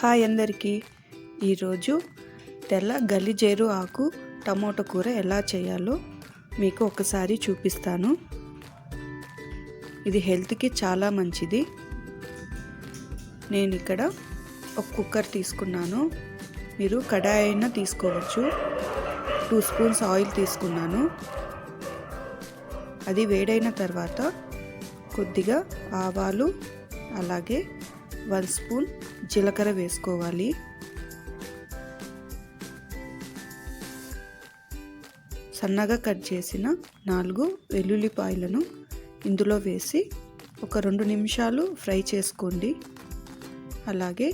Hi అందరికీ. ఈరోజు తెల్ల గలిజేరు ఆకు టమోటా కూర ఎలా చేయాలో మీకు ఒకసారి చూపిస్తాను. ఇది హెల్త్కి చాలా మంచిది. నేను ఇక్కడ ఒక కుక్కర్ తీసుకున్నాను. మీరు కడాయి అయినా తీసుకోవచ్చు. 2 స్పూన్స్ ఆయిల్ తీసుకున్నాను. అది వేడైన తర్వాత కొద్దిగా ఆవాలు అలాగే 1 స్పూన్ జీలకర్ర వేసుకోవాలి. సన్నగా కట్ చేసిన 4 వెల్లుల్లిపాయలను ఇందులో వేసి ఒక 2 నిమిషాలు ఫ్రై చేసుకోండి. అలాగే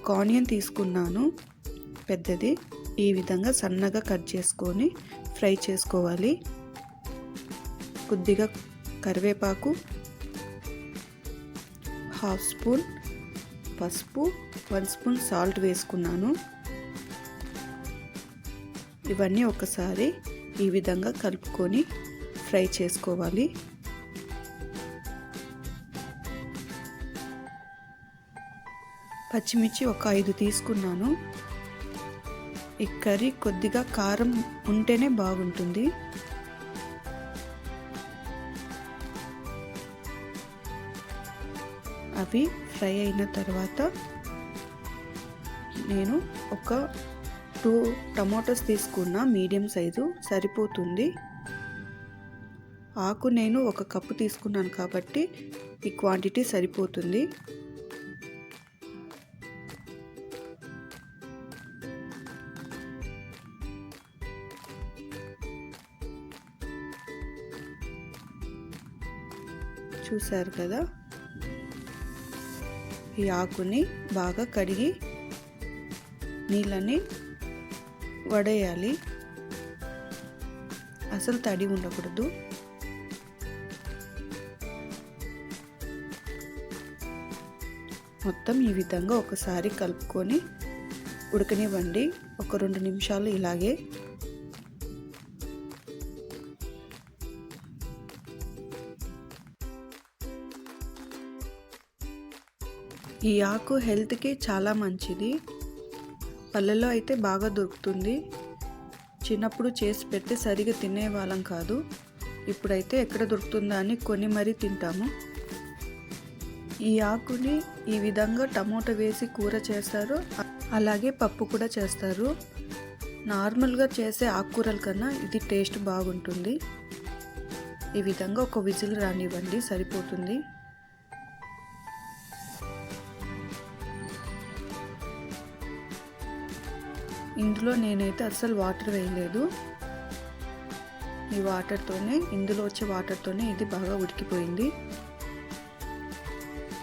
ఒక ఆనియన్ తీసుకున్నాను పెద్దది. ఈ విధంగా సన్నగా కట్ చేసుకొని ఫ్రై చేసుకోవాలి. కొద్దిగా కరివేపాకు, 1/2 స్పూన్ పసుపు, 1 స్పూన్ సాల్ట్ వేసుకున్నాను. ఇవన్నీ ఒకసారి ఈ విధంగా కలుపుకొని ఫ్రై చేసుకోవాలి. పచ్చిమిర్చి ఒక 5 తీసుకున్నాను. ఈ కర్రీ కొద్దిగా కారం ఉంటేనే బాగుంటుంది. అవి ఫ్రై అయిన తర్వాత నేను ఒక 2 టమాటోస్ తీసుకున్న, మీడియం సైజు సరిపోతుంది. ఆకు నేను 1 కప్పు తీసుకున్నాను కాబట్టి ఈ క్వాంటిటీ సరిపోతుంది. చూశారు కదా, ఈ ఆకుని బాగా కడిగి నీళ్ళని వడేయాలి. అసలు తడి ఉండకూడదు. మొత్తం ఈ విధంగా ఒకసారి కలుపుకొని ఉడకనివ్వండి. ఒక 2 నిమిషాలు ఇలాగే. ఈ ఆకు హెల్త్కి చాలా మంచిది. పల్లెల్లో అయితే బాగా దొరుకుతుంది. చిన్నప్పుడు చేసి పెడితే సరిగా తినేవాళ్ళం కాదు. ఇప్పుడైతే ఎక్కడ దొరుకుతుందా అని కొని మరీ తింటాము. ఈ ఆకుని ఈ విధంగా టమోటా వేసి కూర చేస్తారు. అలాగే పప్పు కూడా చేస్తారు. నార్మల్గా చేసే ఆకుకూరల కన్నా ఇది టేస్ట్ బాగుంటుంది. ఈ విధంగా ఒక విజిల్ రానివ్వండి, సరిపోతుంది. ఇందులో నేనైతే అస్సలు వాటర్ వేయలేదు. ఈ వాటర్తోనే, ఇందులో వచ్చే వాటర్తోనే ఇది బాగా ఉడికిపోయింది.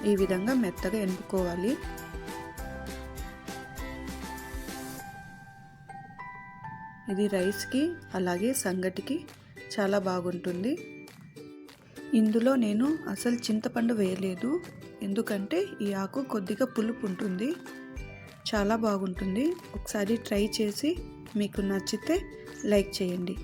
ఈ విధంగా మెత్తగా ఎనుపుకోవాలి. ఇది రైస్కి అలాగే సంగటికి చాలా బాగుంటుంది. ఇందులో నేను అసలు చింతపండు వేయలేదు, ఎందుకంటే ఈ ఆకు కొద్దిగా పులుపు ఉంటుంది. చాలా బాగుంటుంది. ఒకసారి ట్రై చేసి మీకు నచ్చితే లైక్ చేయండి.